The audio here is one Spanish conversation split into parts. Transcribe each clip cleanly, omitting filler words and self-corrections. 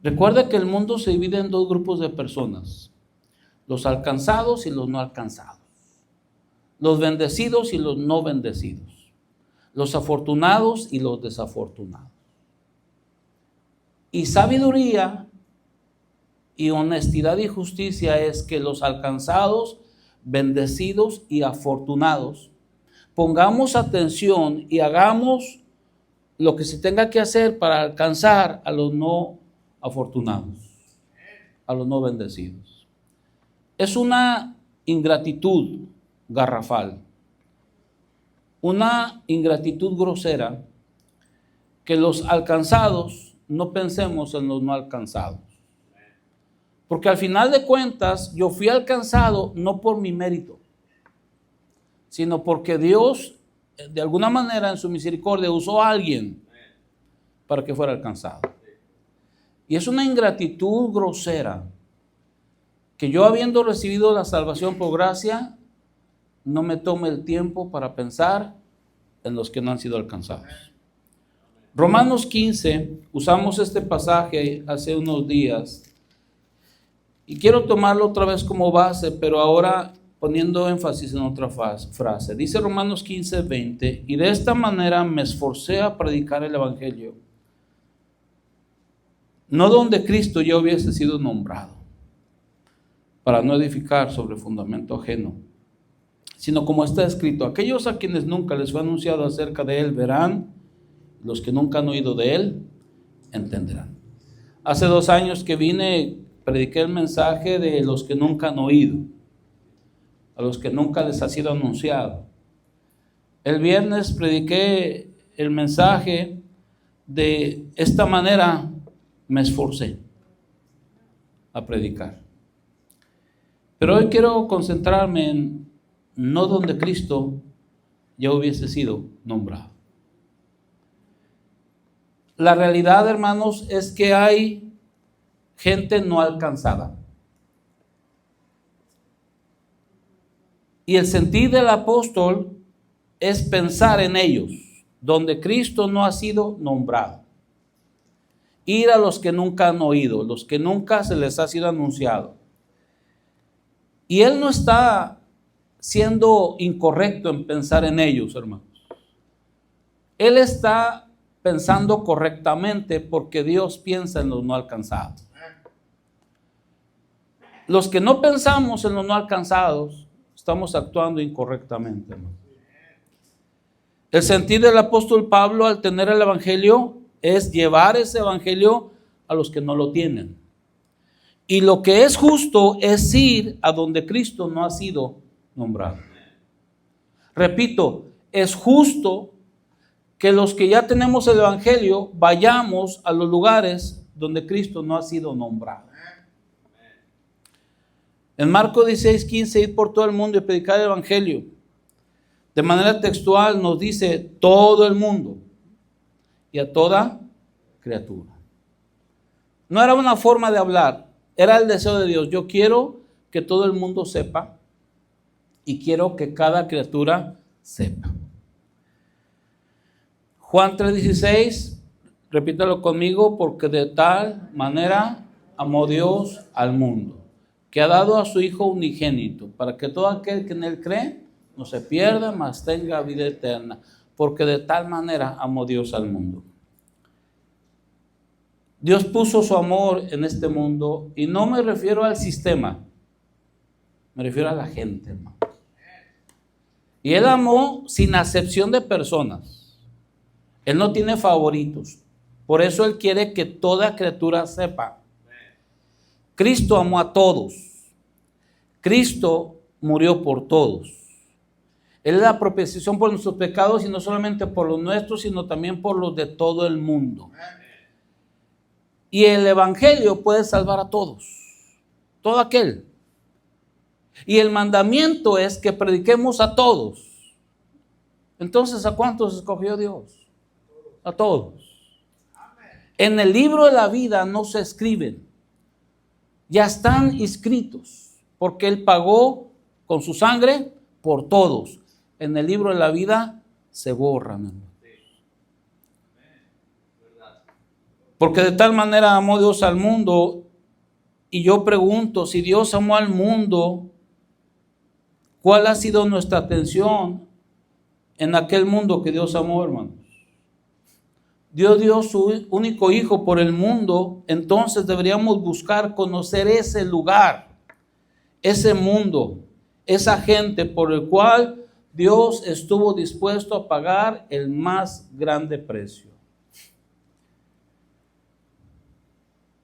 Recuerda que el mundo se divide en dos grupos de personas: los alcanzados y los no alcanzados, los bendecidos y los no bendecidos, los afortunados y los desafortunados. Y sabiduría y honestidad y justicia es que los alcanzados, bendecidos y afortunados pongamos atención y hagamos lo que se tenga que hacer para alcanzar a los no afortunados, a los no bendecidos. Es una ingratitud garrafal, una ingratitud grosera, que los alcanzados no pensemos en los no alcanzados. Porque al final de cuentas yo fui alcanzado no por mi mérito, sino porque Dios de alguna manera en su misericordia usó a alguien para que fuera alcanzado. Y es una ingratitud grosera que yo, habiendo recibido la salvación por gracia, no me tome el tiempo para pensar en los que no han sido alcanzados. Romanos 15, usamos este pasaje hace unos días y quiero tomarlo otra vez como base, pero ahora poniendo énfasis en otra frase. Dice Romanos 15, 20: y de esta manera me esforcé a predicar el evangelio, no donde Cristo ya hubiese sido nombrado, para no edificar sobre fundamento ajeno, sino como está escrito: aquellos a quienes nunca les fue anunciado acerca de él verán, los que nunca han oído de él entenderán. Hace 2 años que vine, prediqué el mensaje de los que nunca han oído, a los que nunca les ha sido anunciado. El viernes prediqué el mensaje de esta manera me esforcé a predicar. Pero hoy quiero concentrarme en no donde Cristo ya hubiese sido nombrado. La realidad, hermanos, es que hay gente no alcanzada. Y el sentir del apóstol es pensar en ellos, donde Cristo no ha sido nombrado. Ir a los que nunca han oído, los que nunca se les ha sido anunciado. Y él no está siendo incorrecto en pensar en ellos, hermanos. Él está pensando correctamente porque Dios piensa en los no alcanzados. Los que no pensamos en los no alcanzados, estamos actuando incorrectamente, hermano. El sentir del apóstol Pablo al tener el evangelio es llevar ese evangelio a los que no lo tienen. Y lo que es justo es ir a donde Cristo no ha sido nombrado. Repito, es justo que los que ya tenemos el evangelio vayamos a los lugares donde Cristo no ha sido nombrado. En Marcos 16:15, ir por todo el mundo y predicar el evangelio. De manera textual nos dice todo el mundo y a toda criatura. No era una forma de hablar, era el deseo de Dios. Yo quiero que todo el mundo sepa y quiero que cada criatura sepa. Juan 3:16, repítalo conmigo: porque de tal manera amó Dios al mundo, que ha dado a su Hijo unigénito, para que todo aquel que en él cree no se pierda, mas tenga vida eterna. Porque de tal manera amó Dios al mundo. Dios puso su amor en este mundo, y no me refiero al sistema, me refiero a la gente, hermano. Y él amó sin acepción de personas. Él no tiene favoritos. Por eso él quiere que toda criatura sepa. Cristo amó a todos. Cristo murió por todos. Él es la propiciación por nuestros pecados, y no solamente por los nuestros, sino también por los de todo el mundo. Y el evangelio puede salvar a todos, todo aquel. Y el mandamiento es que prediquemos a todos. Entonces, ¿a cuántos escogió Dios? A todos. En el libro de la vida no se escriben, ya están inscritos, porque Él pagó con su sangre por todos. En el libro de la vida se borran. Porque de tal manera amó Dios al mundo. Y yo pregunto, si Dios amó al mundo, ¿cuál ha sido nuestra atención en aquel mundo que Dios amó, hermanos? Dios dio su único hijo por el mundo, entonces deberíamos buscar conocer ese lugar, ese mundo, esa gente por el cual Dios estuvo dispuesto a pagar el más grande precio.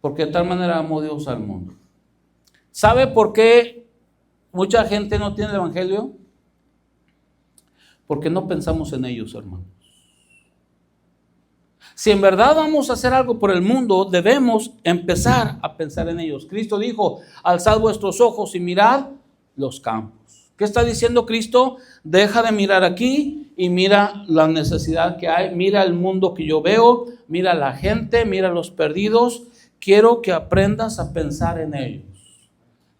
Porque de tal manera amó Dios al mundo. ¿Sabe por qué mucha gente no tiene el evangelio? Porque no pensamos en ellos, hermanos. Si en verdad vamos a hacer algo por el mundo, debemos empezar a pensar en ellos. Cristo dijo, alzad vuestros ojos y mirad los campos. ¿Qué está diciendo Cristo? Deja de mirar aquí y mira la necesidad que hay, mira el mundo que yo veo, mira la gente, mira los perdidos. Quiero que aprendas a pensar en ellos,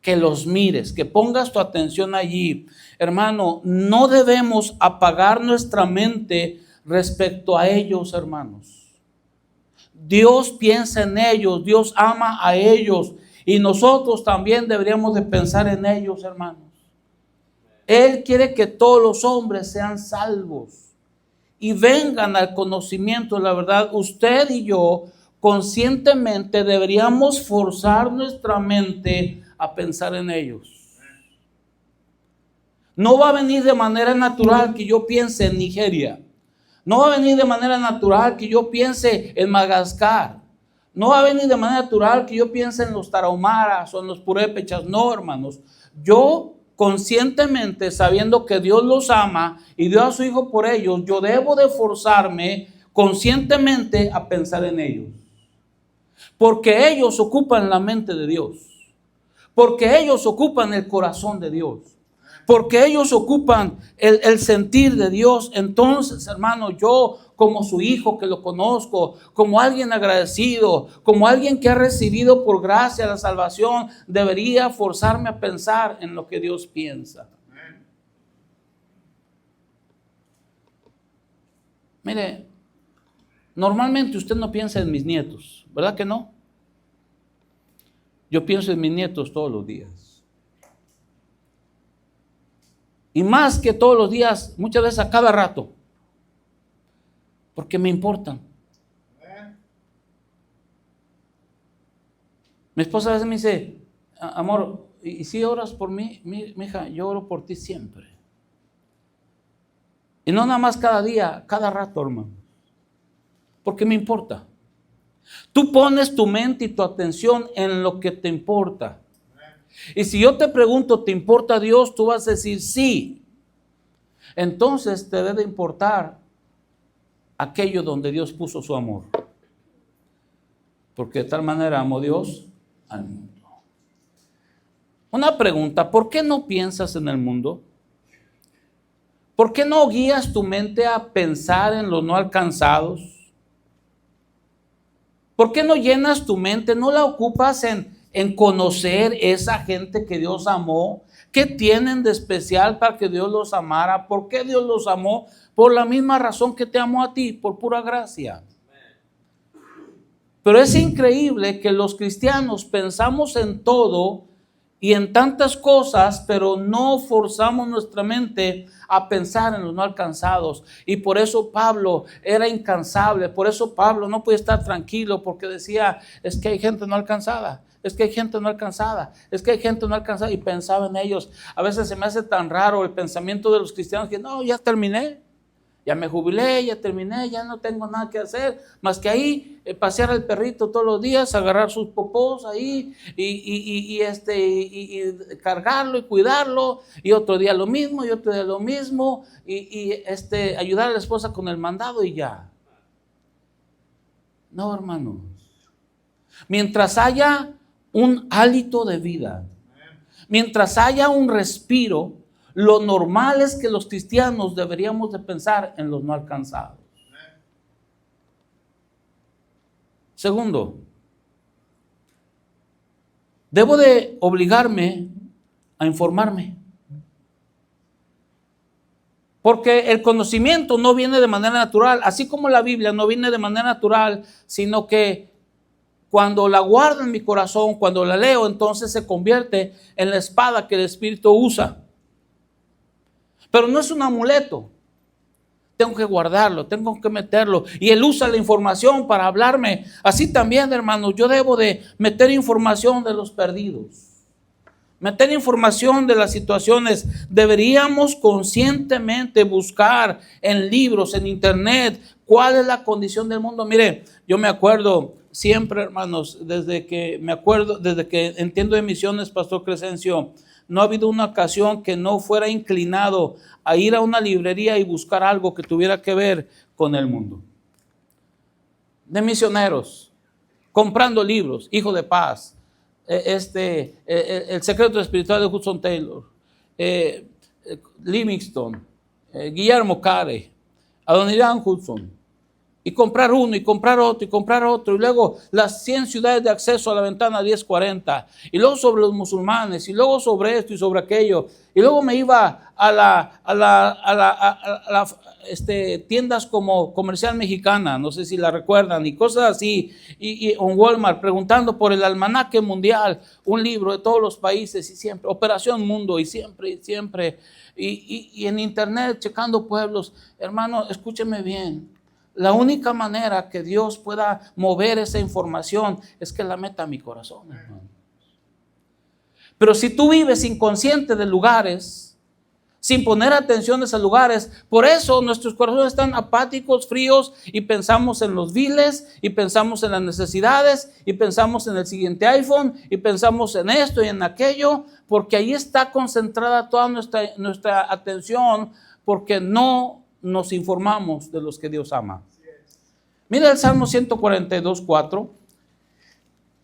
que los mires, que pongas tu atención allí. Hermano, no debemos apagar nuestra mente respecto a ellos, hermanos. Dios piensa en ellos, Dios ama a ellos y nosotros también deberíamos de pensar en ellos, hermanos. Él quiere que todos los hombres sean salvos y vengan al conocimiento de la verdad. Usted y yo conscientemente deberíamos forzar nuestra mente a pensar en ellos. No va a venir de manera natural que yo piense en Nigeria. No va a venir de manera natural que yo piense en Madagascar. No va a venir de manera natural que yo piense en los tarahumaras o en los purépechas. No, hermanos. Yo conscientemente, sabiendo que Dios los ama y dio a su Hijo por ellos, yo debo de forzarme conscientemente a pensar en ellos. Porque ellos ocupan la mente de Dios. Porque ellos ocupan el corazón de Dios. Porque ellos ocupan el sentir de Dios. Entonces, hermano, yo como su hijo que lo conozco, como alguien agradecido, como alguien que ha recibido por gracia la salvación, debería forzarme a pensar en lo que Dios piensa. Mire, normalmente usted no piensa en mis nietos, ¿verdad que no? Yo pienso en mis nietos todos los días. Y más que todos los días, muchas veces a cada rato. Porque me importan. Mi esposa a veces me dice, amor, ¿y si oras por mí? Mi hija, yo oro por ti siempre. Y no nada más cada día, cada rato, hermano. Porque me importa. Tú pones tu mente y tu atención en lo que te importa. Y si yo te pregunto, ¿te importa Dios? Tú vas a decir sí. Entonces te debe importar aquello donde Dios puso su amor. Porque de tal manera amó Dios al mundo. Una pregunta, ¿por qué no piensas en el mundo? ¿Por qué no guías tu mente a pensar en los no alcanzados? ¿Por qué no llenas tu mente, no la ocupas en conocer esa gente que Dios amó? ¿Qué tienen de especial para que Dios los amara? ¿Por qué Dios los amó? Por la misma razón que te amó a ti, por pura gracia. Pero es increíble que los cristianos pensamos en todo y en tantas cosas, pero no forzamos nuestra mente a pensar en los no alcanzados. Y por eso Pablo era incansable, por eso Pablo no podía estar tranquilo, porque decía, es que hay gente no alcanzada. Es que hay gente no alcanzada, es que hay gente no alcanzada, y pensaba en ellos. A veces se me hace tan raro el pensamiento de los cristianos que no, ya terminé, ya me jubilé, ya terminé, ya no tengo nada que hacer, más que ahí pasear al perrito todos los días, agarrar sus popós ahí y cargarlo y cuidarlo, y otro día lo mismo, y otro día lo mismo, ayudar a la esposa con el mandado y ya. No, hermanos. Mientras haya un hálito de vida, mientras haya un respiro, lo normal es que los cristianos deberíamos de pensar en los no alcanzados. Segundo, debo de obligarme a informarme. Porque el conocimiento no viene de manera natural, así como la Biblia no viene de manera natural, sino que cuando la guardo en mi corazón, cuando la leo, entonces se convierte en la espada que el Espíritu usa. Pero no es un amuleto. Tengo que guardarlo, tengo que meterlo. Y Él usa la información para hablarme. Así también, hermanos, yo debo de meter información de los perdidos. Meter información de las situaciones. Deberíamos conscientemente buscar en libros, en internet, cuál es la condición del mundo. Mire, yo me acuerdo siempre, hermanos, desde que entiendo de misiones, Pastor Crescencio, no ha habido una ocasión que no fuera inclinado a ir a una librería y buscar algo que tuviera que ver con el mundo. De misioneros, comprando libros, Hijo de Paz, El secreto espiritual de Hudson Taylor, Livingstone, Guillermo Carey, Adoniram Hudson. Y comprar uno, y comprar otro, y comprar otro. Y luego las 100 ciudades de acceso a la ventana 1040. Y luego sobre los musulmanes. Y luego sobre esto y sobre aquello. Y luego me iba a la tiendas como Comercial Mexicana. No sé si la recuerdan. Y cosas así. Y en Walmart preguntando por el almanaque mundial. Un libro de todos los países. Y siempre. Operación Mundo. Y siempre. Y en internet checando pueblos. Hermano, escúcheme bien. La única manera que Dios pueda mover esa información es que la meta a mi corazón, hermano. Pero si tú vives inconsciente de lugares, sin poner atención a esos lugares, por eso nuestros corazones están apáticos, fríos, y pensamos en los biles, y pensamos en las necesidades, y pensamos en el siguiente iPhone, y pensamos en esto y en aquello, porque ahí está concentrada toda nuestra atención, porque no nos informamos de los que Dios ama. Mira el Salmo 142:4.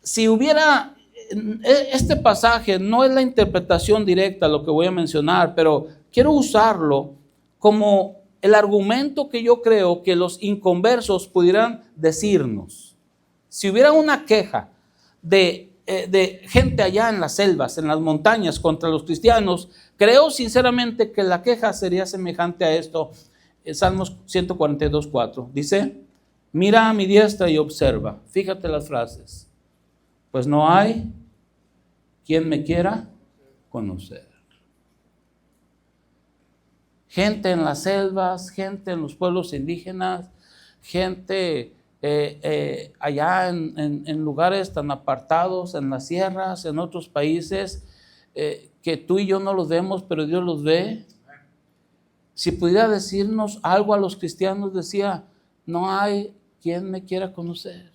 Si hubiera, este pasaje no es la interpretación directa lo que voy a mencionar, pero quiero usarlo como el argumento que yo creo que los inconversos pudieran decirnos. Si hubiera una queja de gente allá en las selvas, en las montañas contra los cristianos, creo sinceramente que la queja sería semejante a esto. Salmos 142:4 dice: mira a mi diestra y observa. Fíjate las frases. Pues no hay quien me quiera conocer. Gente en las selvas, gente en los pueblos indígenas, gente allá en lugares tan apartados, en las sierras, en otros países, que tú y yo no los vemos, pero Dios los ve. Si pudiera decirnos algo a los cristianos, decía: no hay quien me quiera conocer.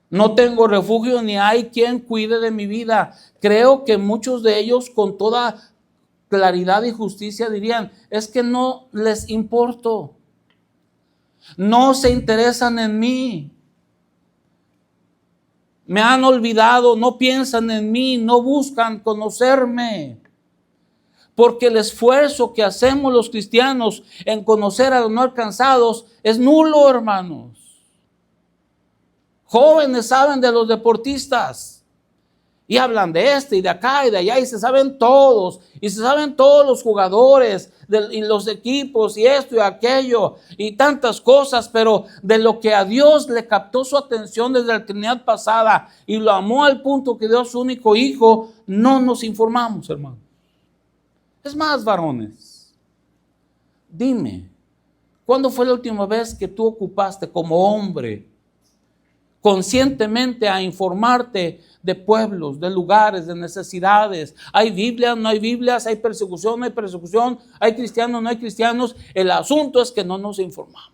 No tengo refugio, ni hay quien cuide de mi vida. Creo que muchos de ellos con toda claridad y justicia dirían: es que no les importo. No se interesan en mí. Me han olvidado, no piensan en mí, no buscan conocerme. Porque el esfuerzo que hacemos los cristianos en conocer a los no alcanzados es nulo, hermanos. Jóvenes saben de los deportistas y hablan de este y de acá y de allá, y se saben todos, y se saben todos los jugadores y los equipos y esto y aquello y tantas cosas, pero de lo que a Dios le captó su atención desde la eternidad pasada y lo amó al punto que dio su único hijo, no nos informamos, hermano. Es más, varones, dime, ¿cuándo fue la última vez que tú ocupaste como hombre conscientemente a informarte de pueblos, de lugares, de necesidades? ¿Hay Biblias? ¿No hay Biblias? ¿Hay persecución? ¿No hay persecución? ¿Hay cristianos? ¿No hay cristianos? El asunto es que no nos informamos.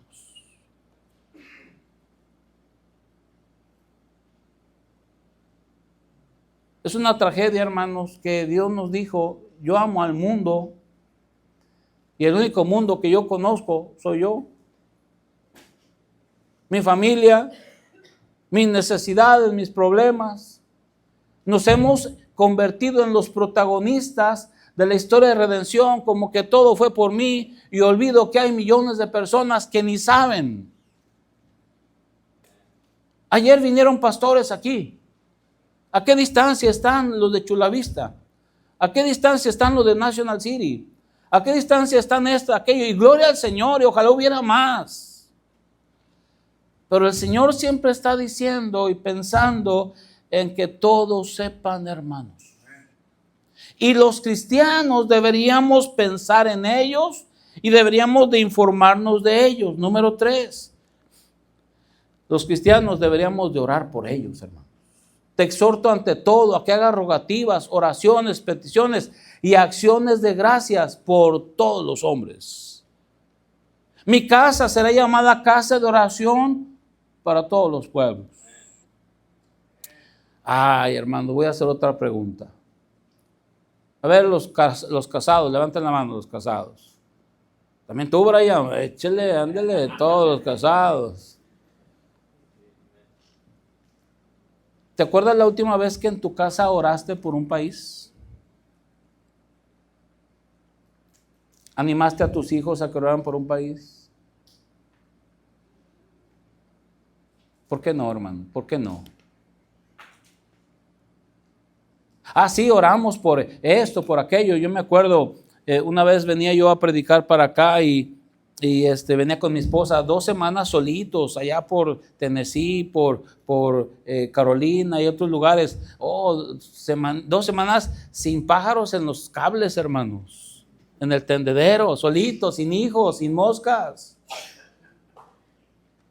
Es una tragedia, hermanos, que Dios nos dijo: yo amo al mundo y el único mundo que yo conozco soy yo. Mi familia, mis necesidades, mis problemas. Nos hemos convertido en los protagonistas de la historia de redención, como que todo fue por mí, y olvido que hay millones de personas que ni saben. Ayer vinieron pastores aquí. ¿A qué distancia están los de Chula Vista? ¿A qué distancia están los de National City? ¿A qué distancia están esto, aquello? Y gloria al Señor, y ojalá hubiera más. Pero el Señor siempre está diciendo y pensando en que todos sepan, hermanos. Y los cristianos deberíamos pensar en ellos y deberíamos de informarnos de ellos. Número 3, los cristianos deberíamos de orar por ellos, hermanos. Te exhorto ante todo a que hagas rogativas, oraciones, peticiones y acciones de gracias por todos los hombres. Mi casa será llamada casa de oración para todos los pueblos. Ay, hermano, voy a hacer otra pregunta. A ver, los casados, levanten la mano los casados. También tú, Brian, échele, ándele, todos los casados. ¿Te acuerdas la última vez que en tu casa oraste por un país? ¿Animaste a tus hijos a que oraran por un país? ¿Por qué no, hermano? ¿Por qué no? Ah, sí, oramos por esto, por aquello. Yo me acuerdo, una vez venía yo a predicar para acá y venía con mi esposa 2 semanas solitos allá por Tennessee, por Carolina y otros lugares. 2 semanas sin pájaros en los cables, hermanos. En el tendedero, solitos, sin hijos, sin moscas.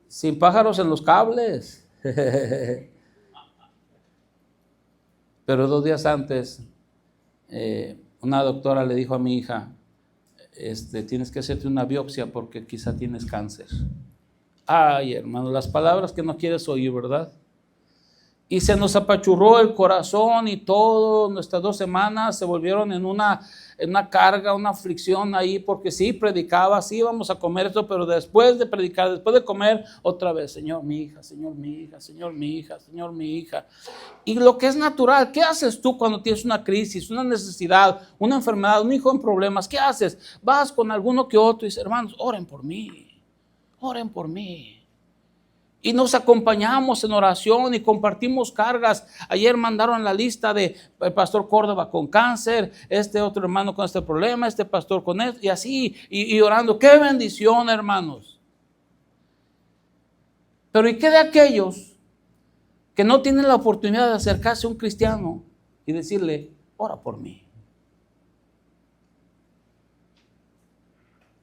Sin pájaros en los cables. Pero 2 días antes, una doctora le dijo a mi hija, tienes que hacerte una biopsia porque quizá tienes cáncer. Ay, hermano, las palabras que no quieres oír, ¿verdad? Y se nos apachurró el corazón y todo. Nuestras 2 semanas se volvieron en una carga, una aflicción ahí, porque sí, predicaba, sí, vamos a comer esto, pero después de predicar, después de comer, otra vez, Señor, mi hija, Señor, mi hija, Señor, mi hija, Señor, mi hija. Y lo que es natural, ¿qué haces tú cuando tienes una crisis, una necesidad, una enfermedad, un hijo en problemas? ¿Qué haces? Vas con alguno que otro y dices, hermanos, oren por mí, oren por mí. Y nos acompañamos en oración y compartimos cargas. Ayer mandaron la lista de el pastor Córdoba con cáncer, otro hermano con este problema, pastor con esto, y así, y orando. ¡Qué bendición, hermanos! Pero ¿y qué de aquellos que no tienen la oportunidad de acercarse a un cristiano y decirle, ora por mí?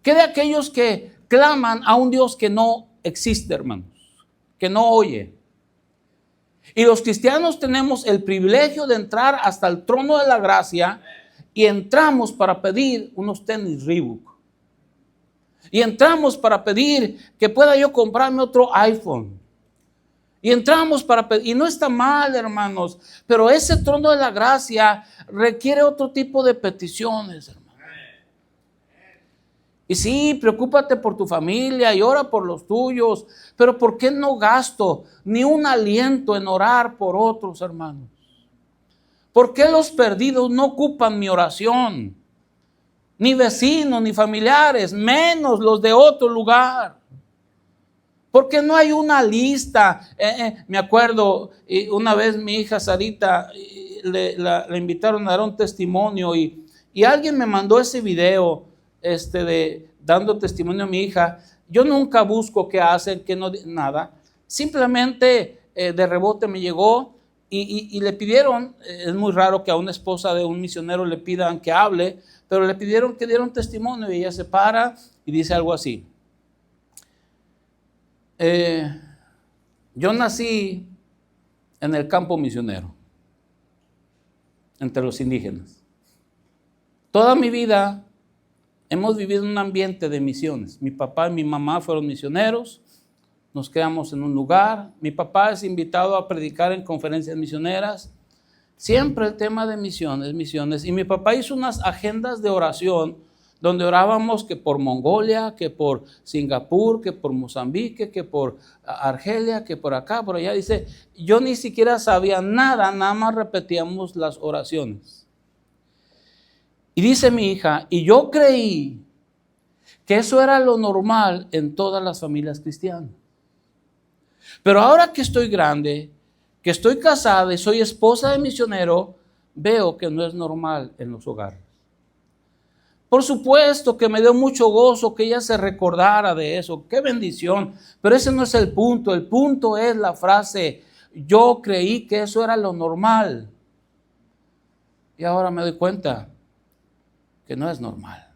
¿Qué de aquellos que claman a un Dios que no existe, hermanos? Que no oye? Y los cristianos tenemos el privilegio de entrar hasta el trono de la gracia y entramos para pedir unos tenis Reebok. Y entramos para pedir que pueda yo comprarme otro iPhone. Y entramos para pedir, y no está mal, hermanos, pero ese trono de la gracia requiere otro tipo de peticiones, hermanos. Y sí, preocúpate por tu familia y ora por los tuyos, pero ¿por qué no gasto ni un aliento en orar por otros, hermanos? ¿Por qué los perdidos no ocupan mi oración? Ni vecinos, ni familiares, menos los de otro lugar. ¿Por qué no hay una lista? Me acuerdo, una vez mi hija Sarita la invitaron a dar un testimonio y alguien me mandó ese video de dando testimonio a mi hija. Yo nunca busco qué hacen, qué no, nada. Simplemente de rebote me llegó y le pidieron, es muy raro que a una esposa de un misionero le pidan que hable, pero le pidieron que diera un testimonio y ella se para y dice algo así. Yo nací en el campo misionero, entre los indígenas. Toda mi vida hemos vivido en un ambiente de misiones. Mi papá y mi mamá fueron misioneros, nos quedamos en un lugar. Mi papá es invitado a predicar en conferencias misioneras. Siempre el tema de misiones. Y mi papá hizo unas agendas de oración donde orábamos que por Mongolia, que por Singapur, que por Mozambique, que por Argelia, que por acá, por allá. Dice, yo ni siquiera sabía nada más repetíamos las oraciones. Y dice mi hija, y yo creí que eso era lo normal en todas las familias cristianas. Pero ahora que estoy grande, que estoy casada y soy esposa de misionero, veo que no es normal en los hogares. Por supuesto que me dio mucho gozo que ella se recordara de eso. ¡Qué bendición! Pero ese no es el punto. El punto es la frase, yo creí que eso era lo normal. Y ahora me doy cuenta que no es normal.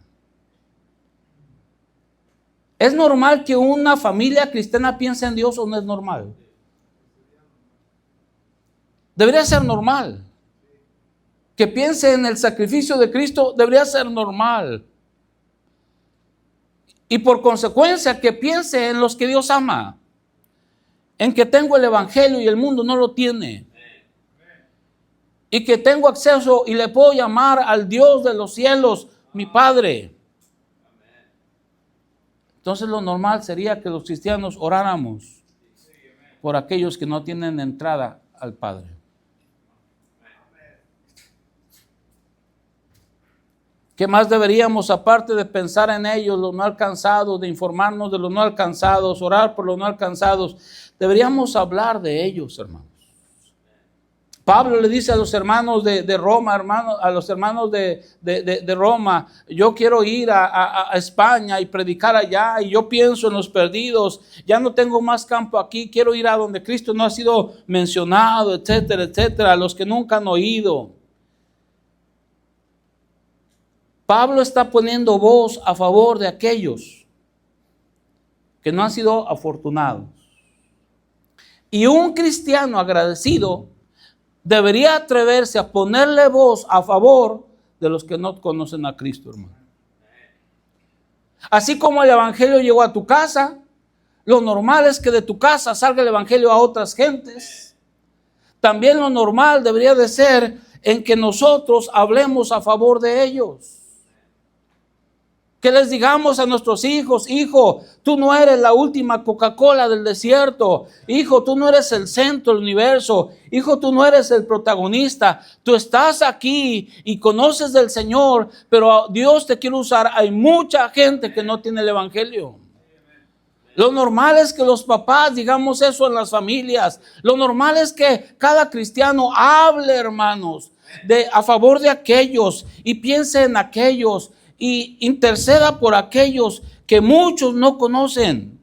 ¿Es normal que una familia cristiana piense en Dios o no es normal? Debería ser normal. Que piense en el sacrificio de Cristo debería ser normal. Y por consecuencia que piense en los que Dios ama. En que tengo el evangelio y el mundo no lo tiene. Y que tengo acceso y le puedo llamar al Dios de los cielos, mi Padre. Entonces lo normal sería que los cristianos oráramos por aquellos que no tienen entrada al Padre. ¿Qué más deberíamos, aparte de pensar en ellos, los no alcanzados, de informarnos de los no alcanzados, orar por los no alcanzados? Deberíamos hablar de ellos, hermanos. Pablo le dice a los hermanos de Roma, a los hermanos de Roma, yo quiero ir a España y predicar allá, y yo pienso en los perdidos, ya no tengo más campo aquí, quiero ir a donde Cristo no ha sido mencionado, etcétera, etcétera, a los que nunca han oído. Pablo está poniendo voz a favor de aquellos que no han sido afortunados. Y un cristiano agradecido debería atreverse a ponerle voz a favor de los que no conocen a Cristo, hermano. Así como el evangelio llegó a tu casa, lo normal es que de tu casa salga el evangelio a otras gentes. También lo normal debería de ser en que nosotros hablemos a favor de ellos. Que les digamos a nuestros hijos, hijo, tú no eres la última Coca-Cola del desierto. Hijo, tú no eres el centro del universo. Hijo, tú no eres el protagonista. Tú estás aquí y conoces del Señor, pero Dios te quiere usar. Hay mucha gente que no tiene el evangelio. Lo normal es que los papás digamos eso en las familias. Lo normal es que cada cristiano hable, hermanos, a favor de aquellos y piense en aquellos. Y interceda por aquellos que muchos no conocen.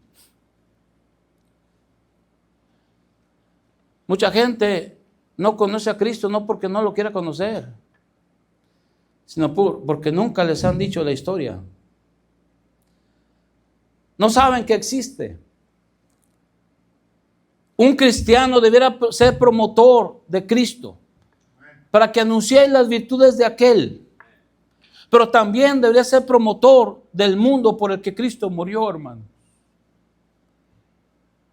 Mucha gente no conoce a Cristo no porque no lo quiera conocer, sino porque nunca les han dicho la historia. No saben que existe. Un cristiano debiera ser promotor de Cristo para que anuncie las virtudes de aquel. Pero también debería ser promotor del mundo por el que Cristo murió, hermano.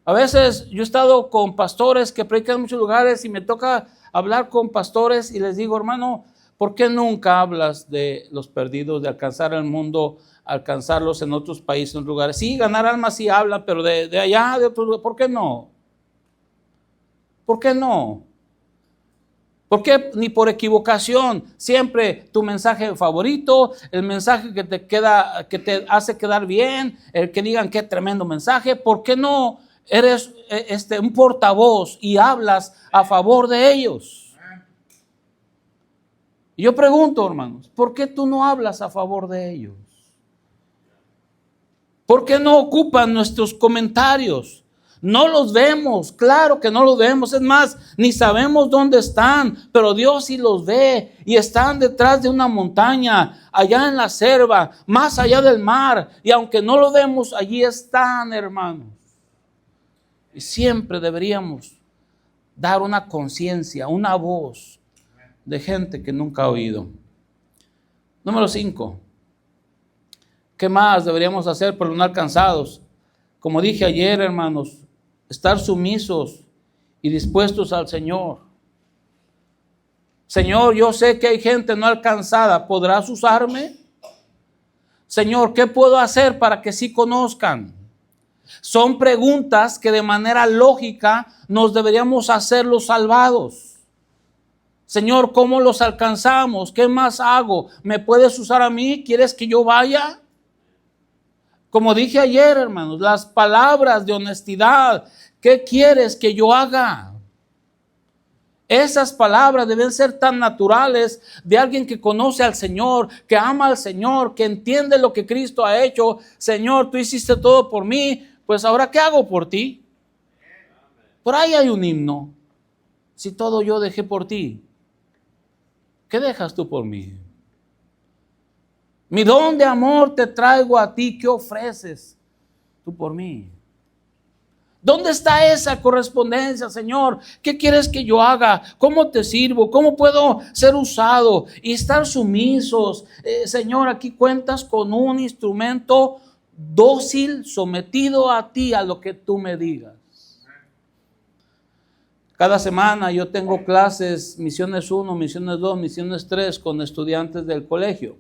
A veces yo he estado con pastores que predican en muchos lugares y me toca hablar con pastores y les digo, hermano, ¿por qué nunca hablas de los perdidos, de alcanzar el mundo, alcanzarlos en otros países, en otros lugares? Sí, ganar almas sí hablan, pero de allá, de otros lugares, ¿por qué no? ¿Por qué no? ¿Por qué ni por equivocación? Siempre tu mensaje favorito, el mensaje que te hace quedar bien, el que digan qué tremendo mensaje. ¿Por qué no eres un portavoz y hablas a favor de ellos? Y yo pregunto, hermanos, ¿por qué tú no hablas a favor de ellos? ¿Por qué no ocupan nuestros comentarios? No los vemos, claro que no los vemos, es más, ni sabemos dónde están, pero Dios sí los ve y están detrás de una montaña, allá en la selva, más allá del mar, y aunque no lo vemos, allí están, hermanos. Y siempre deberíamos dar una conciencia, una voz de gente que nunca ha oído. Número 5. ¿Qué más deberíamos hacer por los no alcanzados? Como dije ayer, hermanos, estar sumisos y dispuestos al Señor. Señor, yo sé que hay gente no alcanzada, ¿podrás usarme? Señor, ¿qué puedo hacer para que sí conozcan? Son preguntas que de manera lógica nos deberíamos hacer los salvados. Señor, ¿cómo los alcanzamos? ¿Qué más hago? ¿Me puedes usar a mí? ¿Quieres que yo vaya? Como dije ayer, hermanos, las palabras de honestidad. ¿Qué quieres que yo haga? Esas palabras deben ser tan naturales de alguien que conoce al Señor, que ama al Señor, que entiende lo que Cristo ha hecho. Señor, tú hiciste todo por mí, pues ahora ¿qué hago por ti? Por ahí hay un himno. Si todo yo dejé por ti, ¿qué dejas tú por mí? Mi don de amor te traigo a ti, ¿qué ofreces tú por mí? ¿Dónde está esa correspondencia, Señor? ¿Qué quieres que yo haga? ¿Cómo te sirvo? ¿Cómo puedo ser usado? Y estar sumisos. Señor, aquí cuentas con un instrumento dócil, sometido a ti, a lo que tú me digas. Cada semana yo tengo clases, misiones 1, misiones 2, misiones 3, con estudiantes del colegio.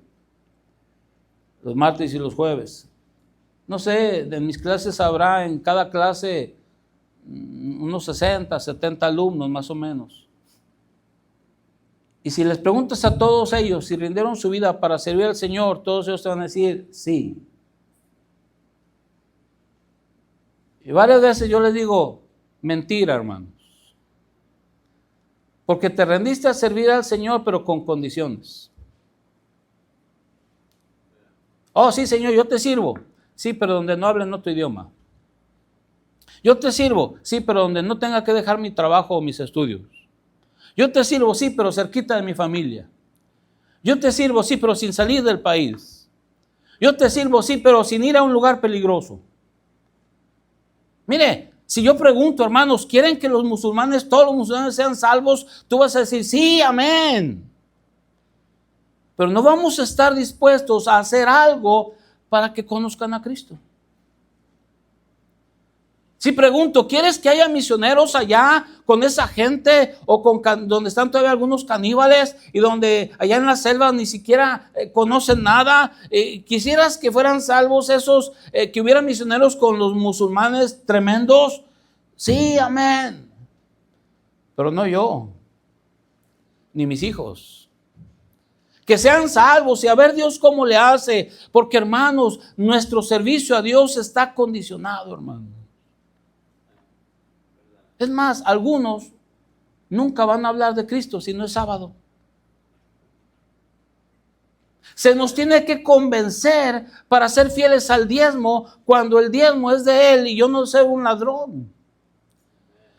Los martes y los jueves. No sé, de mis clases habrá en cada clase unos 60, 70 alumnos más o menos. Y si les preguntas a todos ellos si rindieron su vida para servir al Señor, todos ellos te van a decir sí. Y varias veces yo les digo, mentira, hermanos. Porque te rendiste a servir al Señor, pero con condiciones. Oh, sí, Señor, yo te sirvo. Sí, pero donde no hablen otro idioma. Yo te sirvo. Sí, pero donde no tenga que dejar mi trabajo o mis estudios. Yo te sirvo, sí, pero cerquita de mi familia. Yo te sirvo, sí, pero sin salir del país. Yo te sirvo, sí, pero sin ir a un lugar peligroso. Mire, si yo pregunto, hermanos, ¿quieren que los musulmanes, todos los musulmanes sean salvos? Tú vas a decir, sí, amén. Pero no vamos a estar dispuestos a hacer algo para que conozcan a Cristo. Si pregunto, ¿quieres que haya misioneros allá con esa gente o con donde están todavía algunos caníbales y donde allá en la selva ni siquiera conocen nada? ¿Quisieras que fueran salvos esos, que hubiera misioneros con los musulmanes tremendos? Sí, amén. Pero no yo, ni mis hijos. Que sean salvos y a ver Dios cómo le hace. Porque, hermanos, nuestro servicio a Dios está condicionado, hermanos. Es más, algunos nunca van a hablar de Cristo si no es sábado. Se nos tiene que convencer para ser fieles al diezmo cuando el diezmo es de Él y yo no soy un ladrón.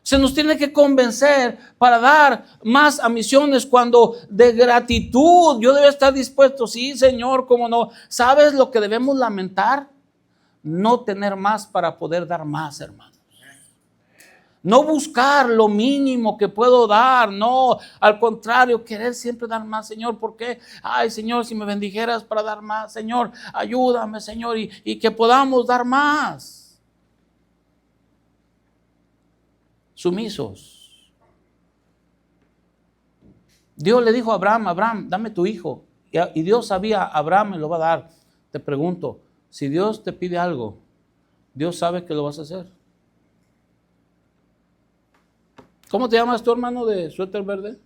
Se nos tiene que convencer para dar más a misiones cuando de gratitud yo debo estar dispuesto. Sí, Señor, cómo no. ¿Sabes lo que debemos lamentar? No tener más para poder dar más, hermano. No buscar lo mínimo que puedo dar, no, al contrario, querer siempre dar más, Señor. ¿Por qué? Ay, Señor, si me bendijeras para dar más, Señor, ayúdame, Señor, y que podamos dar más. Sumisos. Dios le dijo a Abraham, Abraham, dame tu hijo. Y Dios sabía, Abraham me lo va a dar. Te pregunto, si Dios te pide algo, Dios sabe que lo vas a hacer. ¿Cómo te llamas tu hermano de suéter verde?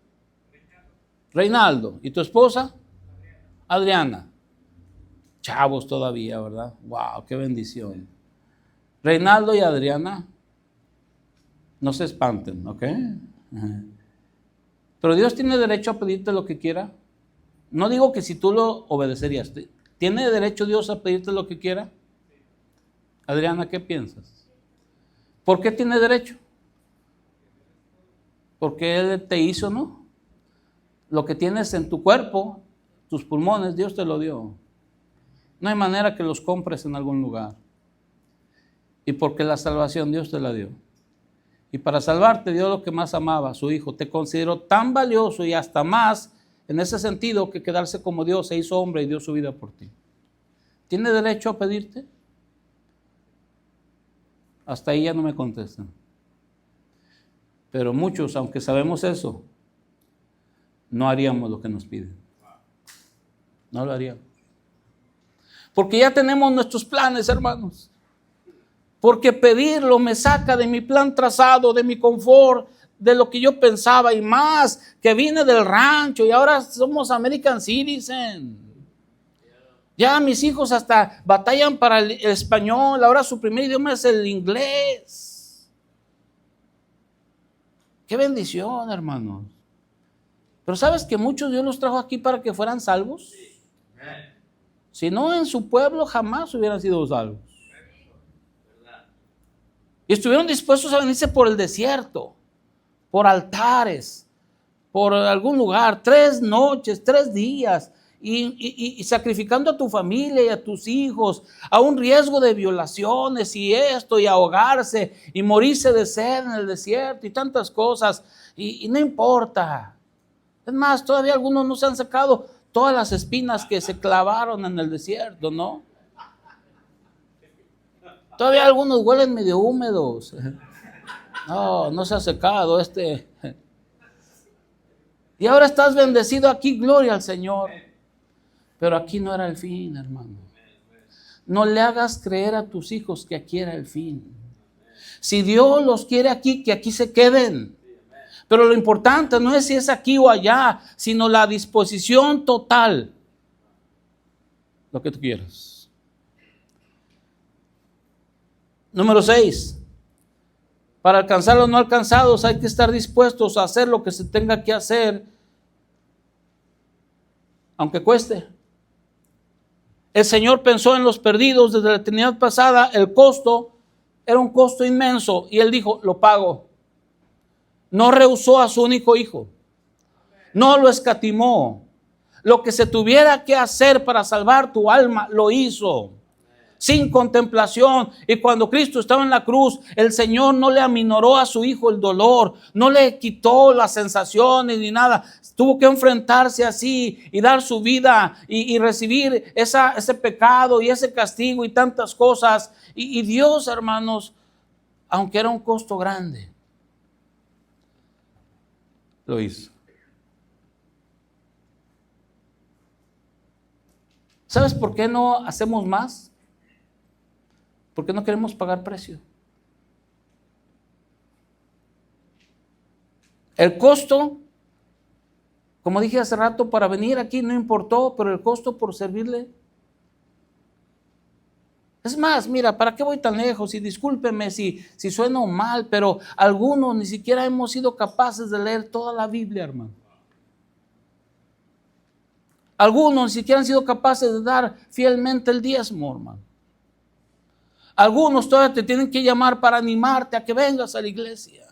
Reinaldo. ¿Y tu esposa? Adriana. Chavos todavía, ¿verdad? Wow, qué bendición. Reinaldo y Adriana, no se espanten, ¿ok? Pero Dios tiene derecho a pedirte lo que quiera. No digo que si tú lo obedecerías. ¿Tiene derecho Dios a pedirte lo que quiera? Adriana, ¿qué piensas? ¿Por qué tiene derecho? Porque Él te hizo, ¿no? Lo que tienes en tu cuerpo, tus pulmones, Dios te lo dio. No hay manera que los compres en algún lugar. Y porque la salvación Dios te la dio. Y para salvarte dio lo que más amaba, a su Hijo. Te consideró tan valioso y hasta más en ese sentido que quedarse como Dios, se hizo hombre y dio su vida por ti. ¿Tiene derecho a pedirte? Hasta ahí ya no me contestan. Pero muchos, aunque sabemos eso, no haríamos lo que nos piden. No lo haríamos. Porque ya tenemos nuestros planes, hermanos. Porque pedirlo me saca de mi plan trazado, de mi confort, de lo que yo pensaba y más, que vine del rancho y ahora somos American Citizen. Ya mis hijos hasta batallan para el español, ahora su primer idioma es el inglés. Qué bendición, hermanos. Pero ¿sabes que muchos Dios los trajo aquí para que fueran salvos? Si no, en su pueblo jamás hubieran sido salvos. Y estuvieron dispuestos a venirse por el desierto, por altares, por algún lugar, 3 noches, 3 días, y sacrificando a tu familia y a tus hijos, a un riesgo de violaciones y esto, y ahogarse, y morirse de sed en el desierto, y tantas cosas, y no importa. Es más, todavía algunos no se han sacado todas las espinas que se clavaron en el desierto, ¿no? Todavía algunos huelen medio húmedos. No se ha secado este. Y ahora estás bendecido aquí, gloria al Señor. Pero aquí no era el fin, hermano. No le hagas creer a tus hijos que aquí era el fin. Si Dios los quiere aquí, que aquí se queden. Pero lo importante no es si es aquí o allá, sino la disposición total. Lo que tú quieras. Número 6. Para alcanzar los no alcanzados hay que estar dispuestos a hacer lo que se tenga que hacer, aunque cueste. El Señor pensó en los perdidos desde la eternidad pasada. El costo era un costo inmenso y Él dijo, lo pago. No rehusó a su único hijo. No lo escatimó. Lo que se tuviera que hacer para salvar tu alma, lo hizo. Sin contemplación. Y cuando Cristo estaba en la cruz, el Señor no le aminoró a su hijo el dolor, no le quitó las sensaciones ni nada. Tuvo que enfrentarse así y dar su vida y recibir ese pecado y ese castigo y tantas cosas. Y Dios, hermanos, aunque era un costo grande, lo hizo. ¿Sabes por qué no hacemos más? Porque no queremos pagar precio. El costo, como dije hace rato, para venir aquí no importó, pero el costo por servirle. Es más, mira, ¿para qué voy tan lejos? Y discúlpeme si sueno mal, pero algunos ni siquiera hemos sido capaces de leer toda la Biblia, hermano. Algunos ni siquiera han sido capaces de dar fielmente el diezmo, hermano. Algunos todavía te tienen que llamar para animarte a que vengas a la iglesia.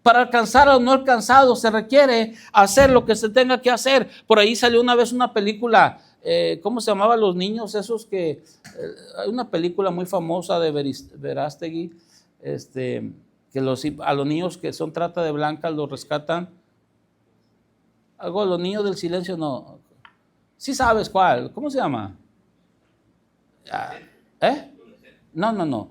Para alcanzar a los no alcanzados se requiere hacer lo que se tenga que hacer. Por ahí salió una vez una película, ¿cómo se llamaban los niños esos que? Hay una película muy famosa de Verástegui, que a los niños que son trata de blancas los rescatan. Algo, los niños del silencio, no. Sí sabes cuál, ¿cómo se llama? No.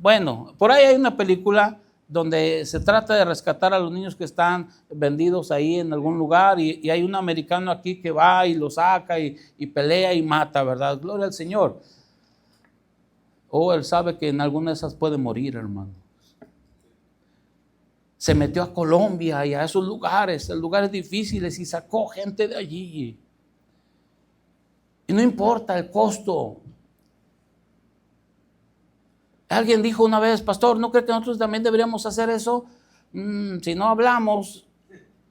Bueno, por ahí hay una película donde se trata de rescatar a los niños que están vendidos ahí en algún lugar y hay un americano aquí que va y lo saca y pelea y mata, ¿verdad? Gloria al Señor. Él sabe que en alguna de esas puede morir, hermano. Se metió a Colombia y a esos lugares difíciles y sacó gente de allí. Y no importa el costo. Alguien dijo una vez, pastor, ¿no cree que nosotros también deberíamos hacer eso? Si no hablamos,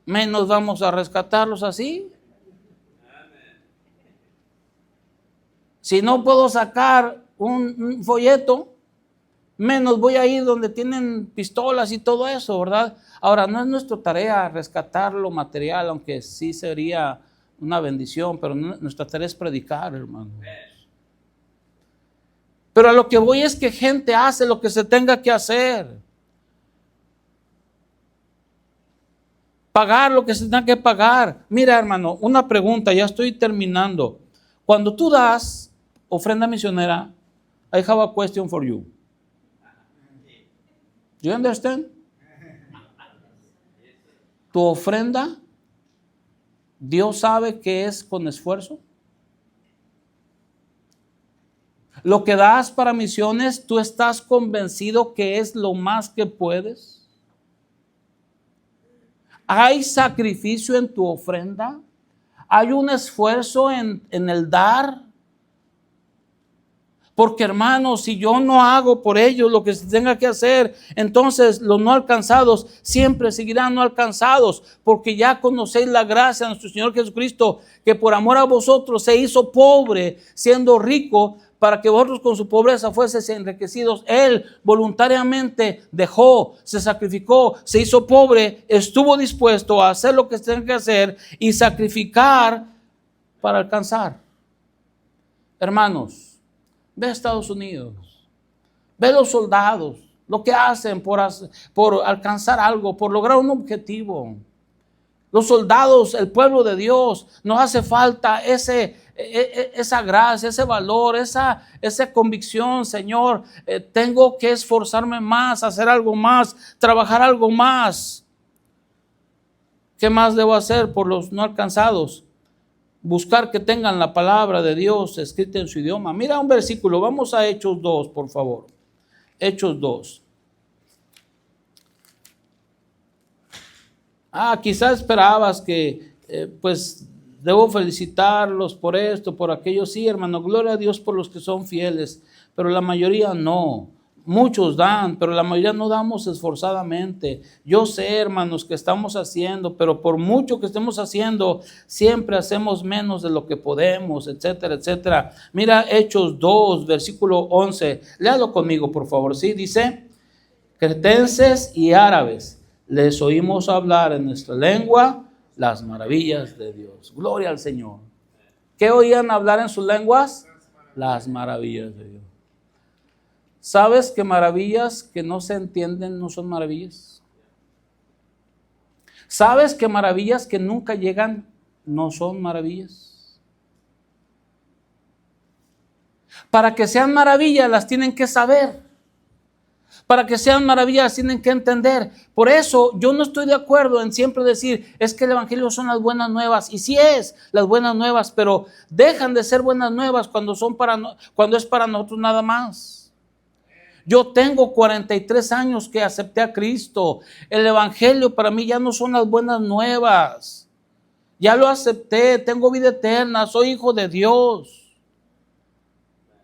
menos vamos a rescatarlos así. Si no puedo sacar un folleto, menos voy a ir donde tienen pistolas y todo eso, ¿verdad? Ahora, no es nuestra tarea rescatar lo material, aunque sí sería una bendición, pero nuestra tarea es predicar, hermano. Pero a lo que voy es que gente hace lo que se tenga que hacer. Pagar lo que se tenga que pagar. Mira, hermano, una pregunta, ya estoy terminando. Cuando tú das ofrenda misionera, I have a question for you. Do you understand? Tu ofrenda, Dios sabe que es con esfuerzo. Lo que das para misiones, tú estás convencido que es lo más que puedes. ¿Hay sacrificio en tu ofrenda? ¿Hay un esfuerzo en el dar? Porque hermanos, si yo no hago por ellos lo que se tenga que hacer, entonces los no alcanzados siempre seguirán no alcanzados, porque ya conocéis la gracia de nuestro Señor Jesucristo, que por amor a vosotros se hizo pobre, siendo rico, para que vosotros con su pobreza fueseis enriquecidos. Él voluntariamente dejó, se sacrificó, se hizo pobre, estuvo dispuesto a hacer lo que se tenga que hacer y sacrificar para alcanzar. Hermanos, ve a Estados Unidos, ve los soldados, lo que hacen por alcanzar algo, por lograr un objetivo. Los soldados, el pueblo de Dios, nos hace falta esa gracia, ese valor, esa convicción. Señor, tengo que esforzarme más, hacer algo más, trabajar algo más. ¿Qué más debo hacer por los no alcanzados? Buscar que tengan la palabra de Dios escrita en su idioma. Mira un versículo, vamos a Hechos 2, por favor. Hechos 2. Quizás esperabas que, pues, debo felicitarlos por esto, por aquello. Sí, hermano, gloria a Dios por los que son fieles, pero la mayoría no. Muchos dan, pero la mayoría no damos esforzadamente. Yo sé, hermanos, que estamos haciendo, pero por mucho que estemos haciendo, siempre hacemos menos de lo que podemos, etcétera, etcétera. Mira Hechos 2, versículo 11. Léalo conmigo, por favor. Sí, dice: cretenses y árabes, les oímos hablar en nuestra lengua las maravillas de Dios. Gloria al Señor. ¿Qué oían hablar en sus lenguas? Las maravillas de Dios. ¿Sabes que maravillas que no se entienden no son maravillas? ¿Sabes que maravillas que nunca llegan no son maravillas? Para que sean maravillas las tienen que saber. Para que sean maravillas tienen que entender. Por eso yo no estoy de acuerdo en siempre decir, es que el evangelio son las buenas nuevas. Y sí es las buenas nuevas, pero dejan de ser buenas nuevas cuando es para nosotros nada más. Yo tengo 43 años que acepté a Cristo. El evangelio para mí ya no son las buenas nuevas. Ya lo acepté, tengo vida eterna, soy hijo de Dios.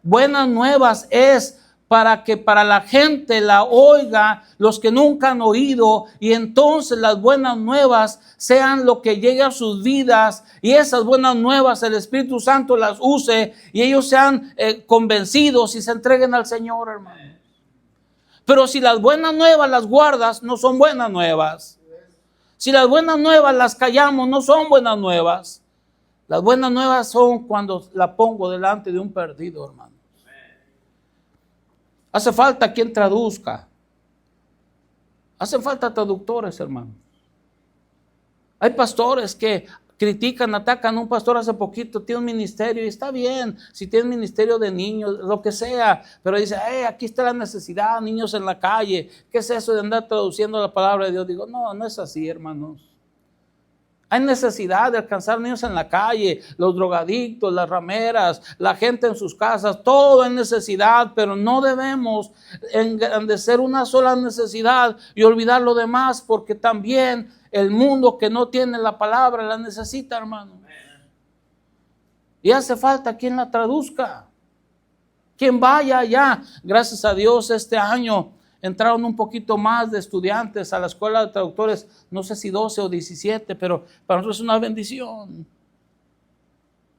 Buenas nuevas es para que para la gente la oiga, los que nunca han oído, y entonces las buenas nuevas sean lo que llegue a sus vidas, y esas buenas nuevas el Espíritu Santo las use, y ellos sean convencidos y se entreguen al Señor, hermano. Pero si las buenas nuevas las guardas, no son buenas nuevas. Si las buenas nuevas las callamos, no son buenas nuevas. Las buenas nuevas son cuando la pongo delante de un perdido, hermano. Hace falta quien traduzca. Hacen falta traductores, hermano. Hay pastores que critican, atacan a un pastor hace poquito, tiene un ministerio y está bien, si tiene un ministerio de niños, lo que sea, pero dice, aquí está la necesidad, niños en la calle. ¿Qué es eso de andar traduciendo la palabra de Dios? Digo, no es así, hermanos. Hay necesidad de alcanzar niños en la calle, los drogadictos, las rameras, la gente en sus casas, todo es necesidad, pero no debemos engrandecer una sola necesidad y olvidar lo demás, porque también el mundo que no tiene la palabra la necesita, hermano. Y hace falta quien la traduzca, quien vaya allá. Gracias a Dios este año entraron un poquito más de estudiantes a la escuela de traductores, no sé si 12 o 17, pero para nosotros es una bendición.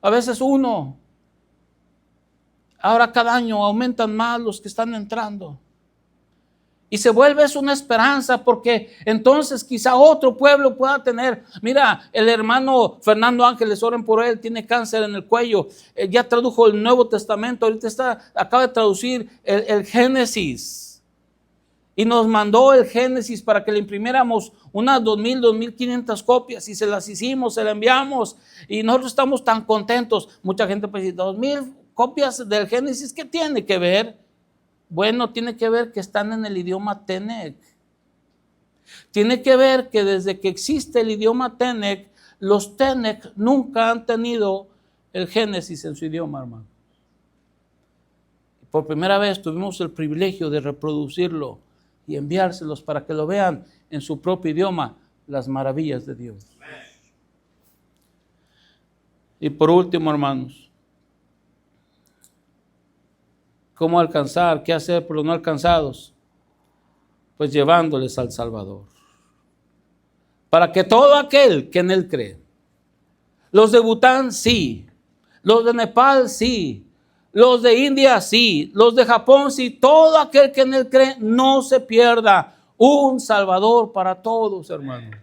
A veces uno. Ahora cada año aumentan más los que están entrando. Y se vuelve eso una esperanza, porque entonces quizá otro pueblo pueda tener. Mira, el hermano Fernando Ángeles, oren por él, tiene cáncer en el cuello. Ya tradujo el Nuevo Testamento, ahorita acaba de traducir el Génesis. Y nos mandó el Génesis para que le imprimiéramos unas 2,000, 2,500 copias, y se las hicimos, se las enviamos, y nosotros estamos tan contentos. Mucha gente pues dice, 2,000 copias del Génesis, ¿qué tiene que ver? Bueno, tiene que ver que están en el idioma Tenec. Tiene que ver que desde que existe el idioma Tenec, los Tenec nunca han tenido el Génesis en su idioma, hermano. Por primera vez tuvimos el privilegio de reproducirlo y enviárselos para que lo vean en su propio idioma, las maravillas de Dios. Y por último, hermanos, ¿Cómo alcanzar? ¿Qué hacer por los no alcanzados? Pues llevándoles al Salvador. Para que todo aquel que en Él cree. Los de Bután, sí. Los de Nepal, sí. Los de India, sí. Los de Japón, sí. Todo aquel que en Él cree no se pierda. Un Salvador para todos, hermanos.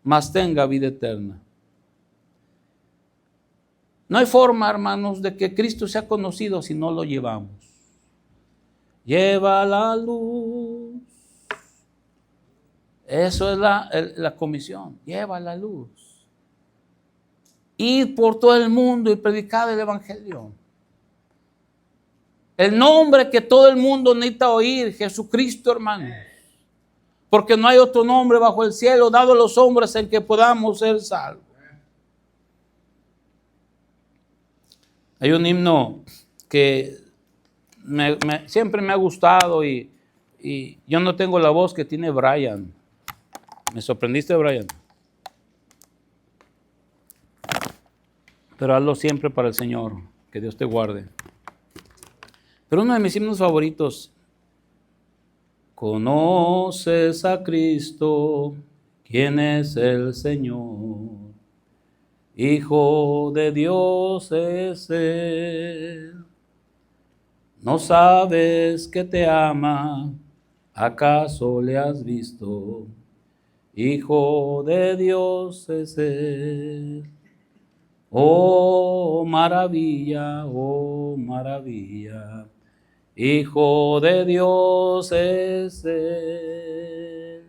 Mas tenga vida eterna. No hay forma, hermanos, de que Cristo sea conocido si no lo llevamos. Lleva la luz. Eso es la comisión. Lleva la luz. Ir por todo el mundo y predicar el evangelio. El nombre que todo el mundo necesita oír, Jesucristo, hermanos. Porque no hay otro nombre bajo el cielo dado a los hombres en que podamos ser salvos. Hay un himno que siempre me ha gustado y yo no tengo la voz que tiene Brian. Me sorprendiste, Brian. Pero hazlo siempre para el Señor. Que Dios te guarde. Pero uno de mis himnos favoritos. Conoces a Cristo, ¿quién es el Señor? Hijo de Dios es Él. No sabes que te ama, ¿acaso le has visto? Hijo de Dios es Él. Oh maravilla, Hijo de Dios es Él.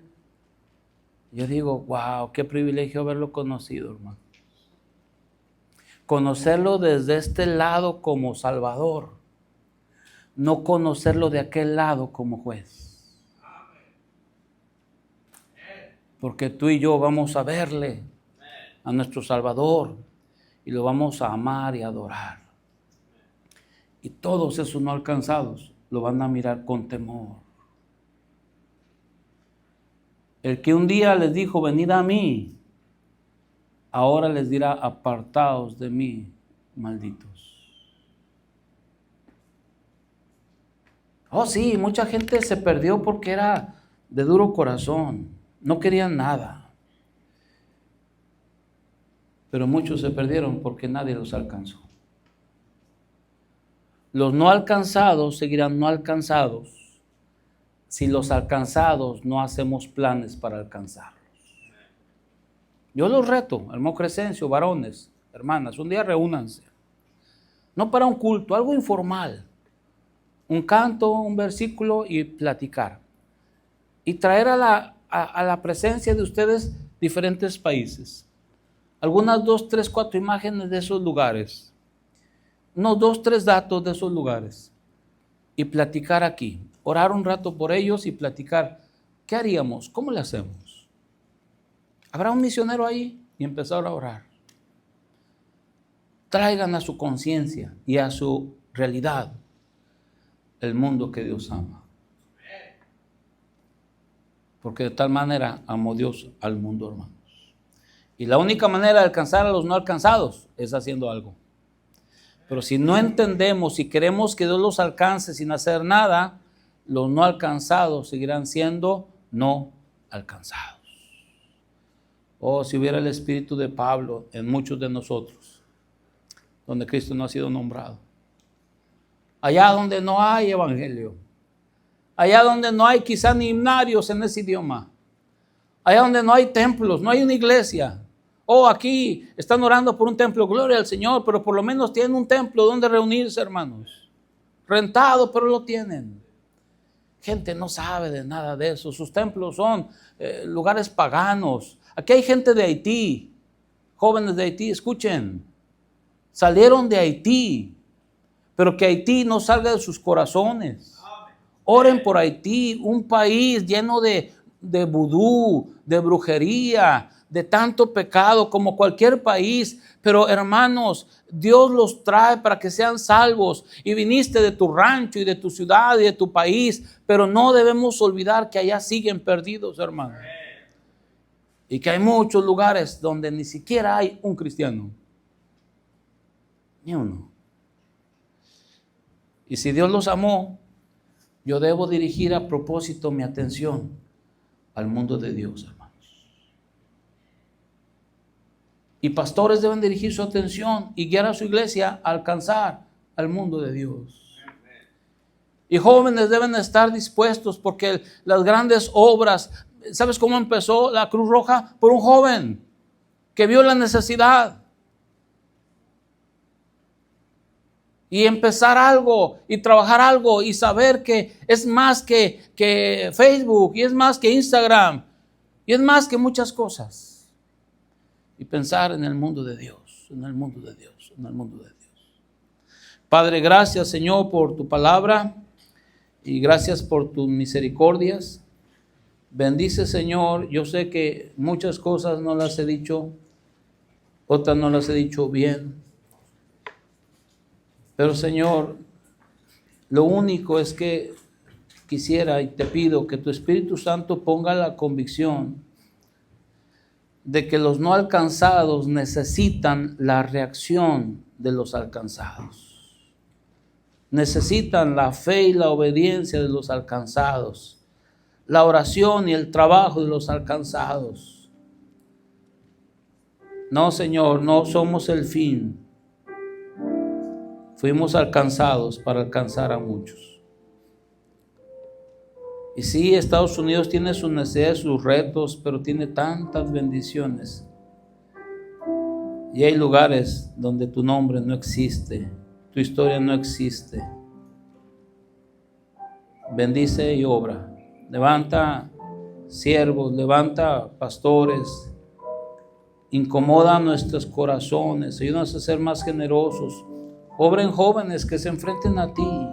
Yo digo, wow, qué privilegio haberlo conocido, hermano. Conocerlo desde este lado como Salvador, no conocerlo de aquel lado como juez. Porque tú y yo vamos a verle a nuestro Salvador y lo vamos a amar y adorar. Y todos esos no alcanzados lo van a mirar con temor. El que un día les dijo, venid a mí, ahora les dirá, apartaos de mí, malditos. Oh sí, mucha gente se perdió porque era de duro corazón, no querían nada. Pero muchos se perdieron porque nadie los alcanzó. Los no alcanzados seguirán no alcanzados si los alcanzados no hacemos planes para alcanzarlos. Yo los reto, hermano Crescencio, varones, hermanas, un día reúnanse. No para un culto, algo informal. Un canto, un versículo y platicar. Y traer a la presencia de ustedes diferentes países. Algunas 2, 3, 4 imágenes de esos lugares. Unos 2, 3 datos de esos lugares. Y platicar aquí. Orar un rato por ellos y platicar. ¿Qué haríamos? ¿Cómo le hacemos? ¿Habrá un misionero ahí? Y empezar a orar. Traigan a su conciencia y a su realidad el mundo que Dios ama. Porque de tal manera amó Dios al mundo, hermanos. Y la única manera de alcanzar a los no alcanzados es haciendo algo. Pero si no entendemos y queremos que Dios los alcance sin hacer nada, los no alcanzados seguirán siendo no alcanzados. Oh, si hubiera el espíritu de Pablo en muchos de nosotros, donde Cristo no ha sido nombrado. Allá donde no hay evangelio. Allá donde no hay quizá ni himnarios en ese idioma. Allá donde no hay templos, no hay una iglesia. Oh, aquí están orando por un templo, gloria al Señor, pero por lo menos tienen un templo donde reunirse, hermanos. Rentado, pero lo tienen. Gente no sabe de nada de eso. Sus templos son lugares paganos. Aquí hay gente de Haití, jóvenes de Haití, escuchen. Salieron de Haití, pero que Haití no salga de sus corazones. Oren por Haití, un país lleno de vudú, de brujería, de tanto pecado como cualquier país. Pero hermanos, Dios los trae para que sean salvos. Y viniste de tu rancho y de tu ciudad y de tu país, pero no debemos olvidar que allá siguen perdidos, hermanos. Y que hay muchos lugares donde ni siquiera hay un cristiano. Ni uno. Y si Dios los amó, yo debo dirigir a propósito mi atención al mundo de Dios, hermanos. Y pastores deben dirigir su atención y guiar a su iglesia a alcanzar al mundo de Dios. Y jóvenes deben estar dispuestos, porque las grandes obras, ¿sabes cómo empezó la Cruz Roja? Por un joven que vio la necesidad. Y empezar algo y trabajar algo y saber que es más que Facebook, y es más que Instagram, y es más que muchas cosas. Y pensar en el mundo de Dios, en el mundo de Dios, en el mundo de Dios. Padre, gracias, Señor, por tu palabra y gracias por tus misericordias. Bendice, Señor. Yo sé que muchas cosas no las he dicho, otras no las he dicho bien. Pero, Señor, lo único es que quisiera y te pido que tu Espíritu Santo ponga la convicción de que los no alcanzados necesitan la reacción de los alcanzados. Necesitan la fe y la obediencia de los alcanzados, la oración y el trabajo de los alcanzados. No, Señor, no somos el fin. Fuimos alcanzados para alcanzar a muchos. Y sí, Estados Unidos tiene sus necesidades, sus retos, pero tiene tantas bendiciones. Y hay lugares donde tu nombre no existe, tu historia no existe. Bendice y obra. Levanta siervos, levanta pastores. Incomoda nuestros corazones, ayúdanos a ser más generosos. Obra en jóvenes que se enfrenten a ti.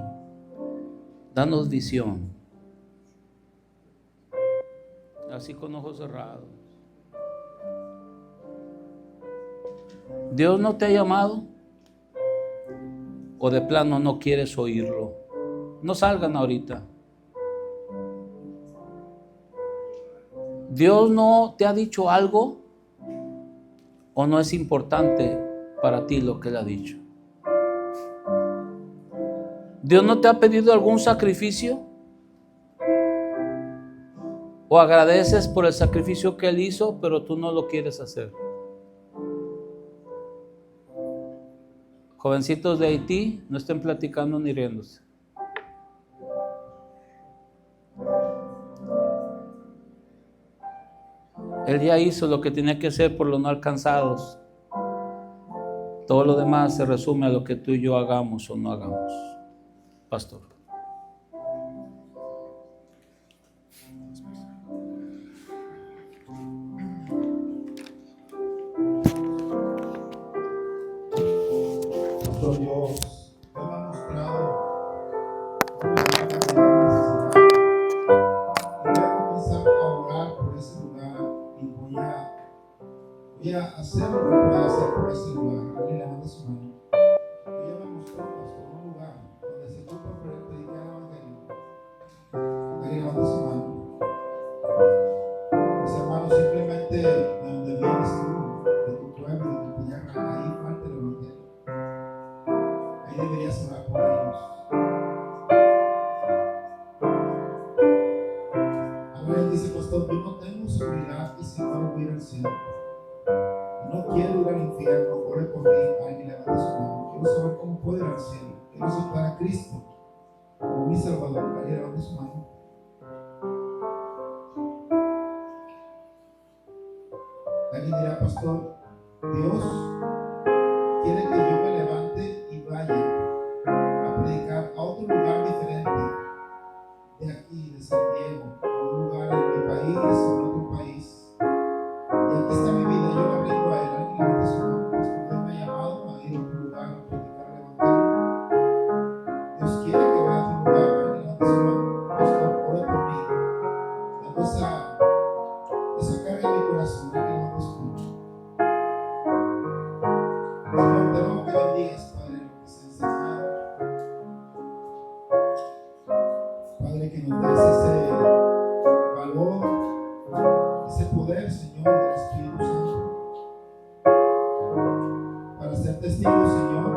Danos visión. Así con ojos cerrados. ¿Dios no te ha llamado? ¿O de plano no quieres oírlo? No salgan ahorita. ¿Dios no te ha dicho algo? ¿O no es importante para ti lo que Él ha dicho? ¿Dios no te ha pedido algún sacrificio? ¿O agradeces por el sacrificio que Él hizo, pero tú no lo quieres hacer? Jovencitos de Haití, no estén platicando ni riéndose. Él ya hizo lo que tenía que hacer por los no alcanzados. Todo lo demás se resume a lo que tú y yo hagamos o no hagamos. Pastor. Pastor, Dios me ha mostrado voy a hacer lo que pueda hacer por ese lugar. Alguien levanta su mano. Ella me mostró, pastor, un lugar donde se ocupa para predicar el evangelio. Alguien levanta su mano. Mis hermanos, simplemente de donde vienes tú, de tu pueblo, de tu tierra, ahí falta el evangelio. Ahí deberías orar por ellos. Ahora él dice, pastor, yo no tengo seguridad que si no voy a ir al cielo. No quiero ir al infierno, ore por mí. Alguien levanta su mano. Quiero saber cómo puedo ir al cielo. Quiero aceptar a Cristo como mi Salvador. Alguien levanta su mano. Alguien dirá, pastor, Dios quiere que yo me levante y vaya a predicar a otro lugar diferente de aquí, de San Diego, a un lugar en mi país o en otro país. Y aquí está mi vida, yo la rindo a Él. Alguien levanta su mano. Pastor, Dios me ha llamado a ir a otro lugar a predicar el evangelio. Dios quiere que vaya a otro lugar. Alguien levanta su mano. Pastor, ore por mí. Tengo esa carga en mi corazón. Alguien levanta su mano. Señor, te ruego que bendigas, Padre, lo que se ha enseñado. Padre, que nos des ese valor, ese poder, Señor, del Espíritu Santo, para ser testigos, Señor,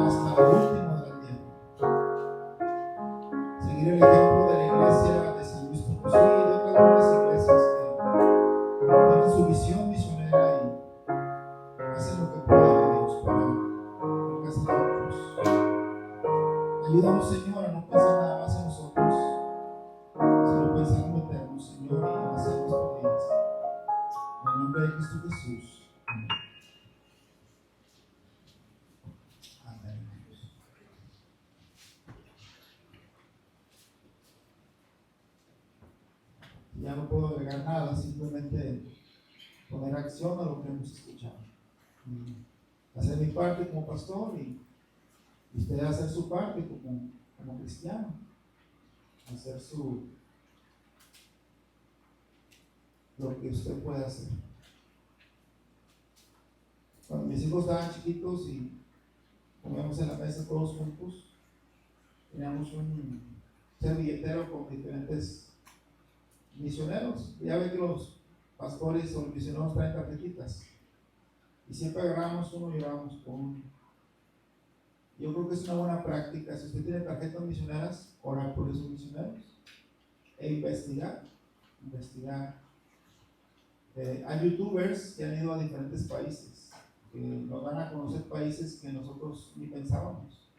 hasta lo último de la Padre Santo Eterno, Señor, y hacemos experiencia. En el nombre de Cristo Jesús. Amén. Amén. Ya no puedo agregar nada, simplemente poner acción a lo que hemos escuchado. Y hacer mi parte como pastor y usted hacer su parte como cristiano. Hacer lo que usted puede hacer. Cuando mis hijos estaban chiquitos y comíamos en la mesa todos juntos, teníamos un servilletero con diferentes misioneros. Ya ve que los pastores o los misioneros traen tarjetitas y siempre agarramos uno y llevamos por uno. Yo creo que es una buena práctica. Si usted tiene tarjetas misioneras, orar por esos misioneros e investigar. Hay youtubers que han ido a diferentes países, que nos van a conocer países que nosotros ni pensábamos.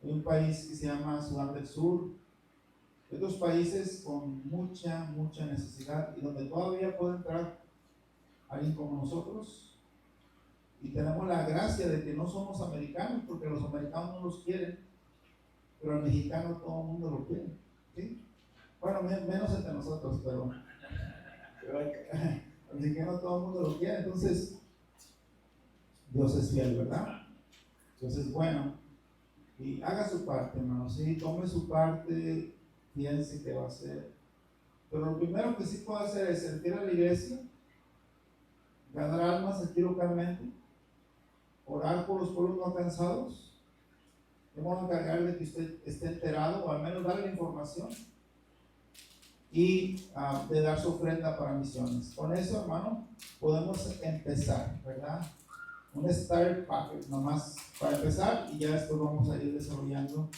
Hay un país que se llama Sudán del Sur, otros países con mucha necesidad y donde todavía puede entrar alguien como nosotros, y tenemos la gracia de que no somos americanos, porque los americanos no los quieren, pero al mexicano todo el mundo lo quiere, ¿sí? Bueno, menos entre nosotros, pero al mexicano todo el mundo lo quiere. Entonces Dios es fiel, ¿verdad? Dios es bueno y haga su parte, hermano, sí, tome su parte, piense qué va a hacer. Pero lo primero que sí puede hacer es servir a la iglesia, ganar almas aquí localmente, orar por los pueblos no alcanzados. Vamos a encargar de que usted esté enterado, o al menos darle la información, y de dar su ofrenda para misiones. Con eso, hermano, podemos empezar, ¿verdad? Un start package, nomás para empezar, y ya después vamos a ir desarrollando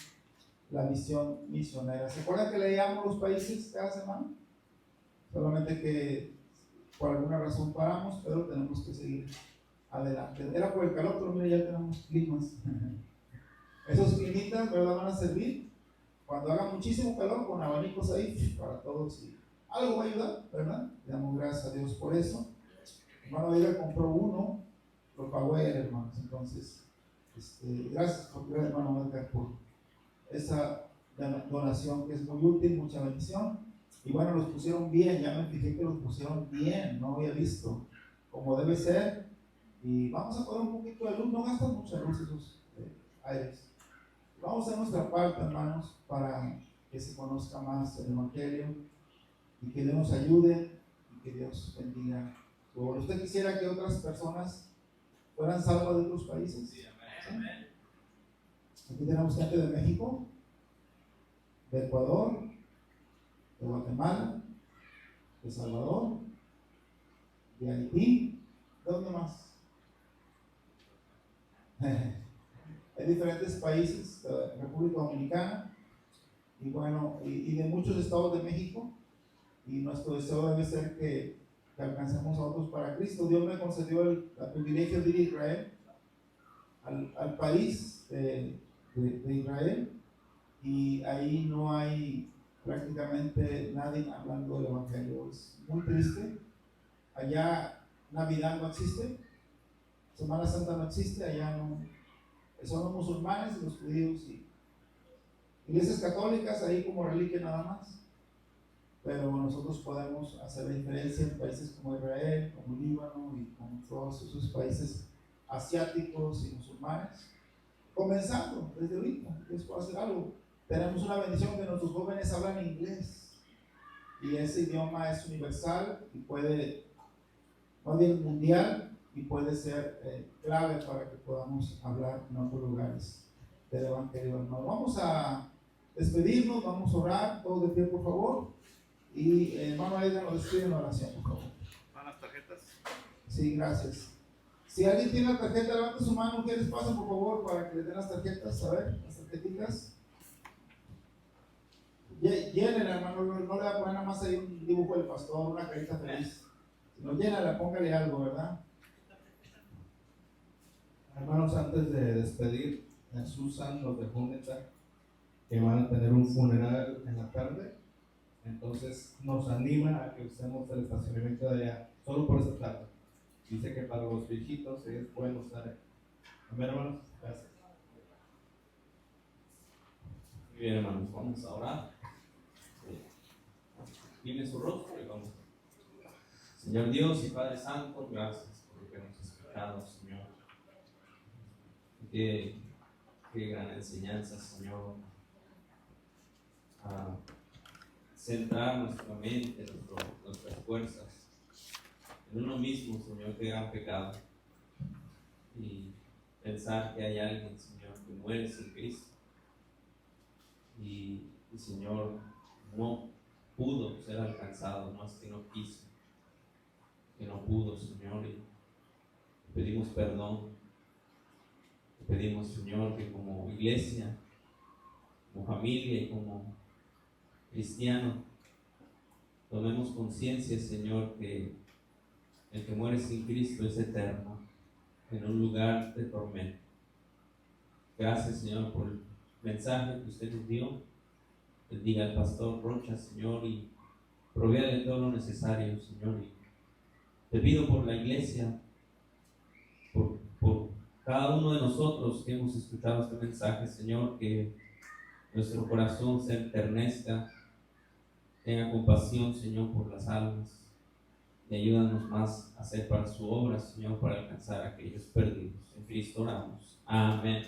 la visión misionera. ¿Se acuerdan que leíamos los países cada semana? Solamente que por alguna razón paramos, pero tenemos que seguir adelante. Era por el calor, pero mira, ya tenemos climas. Esos climitas, ¿verdad? Van a servir cuando haga muchísimo calor, con abanicos ahí para todos, y algo va a ayudar, ¿verdad? Le damos gracias a Dios por eso. Hermano Edgar compró uno, lo pagó él, hermanos. Entonces, gracias hermano Edgar por esa donación que es muy útil, mucha bendición. Y bueno, los pusieron bien, ya me fijé que los pusieron bien, no había visto como debe ser. Y vamos a poner un poquito de luz, no gastan mucha luz esos aires. Vamos a hacer nuestra parte, hermanos, para que se conozca más el Evangelio y que Dios nos ayude y que Dios bendiga. ¿Usted quisiera que otras personas fueran salvas de otros países? Sí, amén. ¿Sí? Aquí tenemos gente de México, de Ecuador, de Guatemala, de Salvador, de Haití. ¿De dónde más? Hay diferentes países, de República Dominicana, y bueno, y de muchos estados de México, y nuestro deseo debe ser que alcancemos a otros para Cristo. Dios me concedió el privilegio de ir a Israel, al país de Israel, y ahí no hay prácticamente nadie hablando del Evangelio. Es muy triste. Allá Navidad no existe, Semana Santa no existe, allá no. Son los musulmanes y los judíos y iglesias católicas ahí como reliquia nada más. Pero nosotros podemos hacer la diferencia en países como Israel, como Líbano y como todos esos países asiáticos y musulmanes, comenzando desde ahorita. Dios puede hacer algo. Tenemos una bendición que nuestros jóvenes hablan inglés y ese idioma es universal y puede, más bien mundial, y puede ser clave para que podamos hablar en otros lugares del Evangelio. Hermano, vamos a despedirnos, vamos a orar, todos de pie por favor, y hermano Edgar nos despide en oración, por favor. ¿Van las tarjetas? Sí, gracias. Si alguien tiene la tarjeta, levante su mano. ¿Quiénes pasan, por favor, para que le den las tarjetas? A ver, las tarjetitas. Llenen, hermano, no le va a poner nada más ahí un dibujo del pastor, una carita feliz. Si no llénala, póngale algo, ¿verdad? Hermanos, antes de despedir, Susan nos dejó un mensaje que van a tener un funeral en la tarde Entonces nos anima a que usemos el estacionamiento de allá, solo por esa tarde. Dice que para los viejitos es bueno estar ahí. Amén, hermanos. Gracias. Muy bien, hermanos, vamos a orar. Dime su rostro y vamos. Señor Dios y Padre Santo, gracias por lo que nos has escuchado, Señor. Qué gran enseñanza, Señor. A centrar nuestra mente, nuestras fuerzas en uno mismo, Señor, qué gran pecado. Y pensar que hay alguien, Señor, que muere sin Cristo. Y Señor, no pudo ser alcanzado, no es que no quiso, que no pudo, Señor, y te pedimos perdón, te pedimos, Señor, que como iglesia, como familia y como cristiano, tomemos conciencia, Señor, que el que muere sin Cristo es eterno, en un lugar de tormento. Gracias, Señor, por el mensaje que usted nos dio. Bendiga al pastor Rocha, Señor, y provea de todo lo necesario, Señor. Y te pido por la iglesia, por cada uno de nosotros que hemos escuchado este mensaje, Señor, que nuestro corazón se enternezca, tenga compasión, Señor, por las almas, y ayúdanos más a hacer para su obra, Señor, para alcanzar a aquellos perdidos. En Cristo oramos. Amén.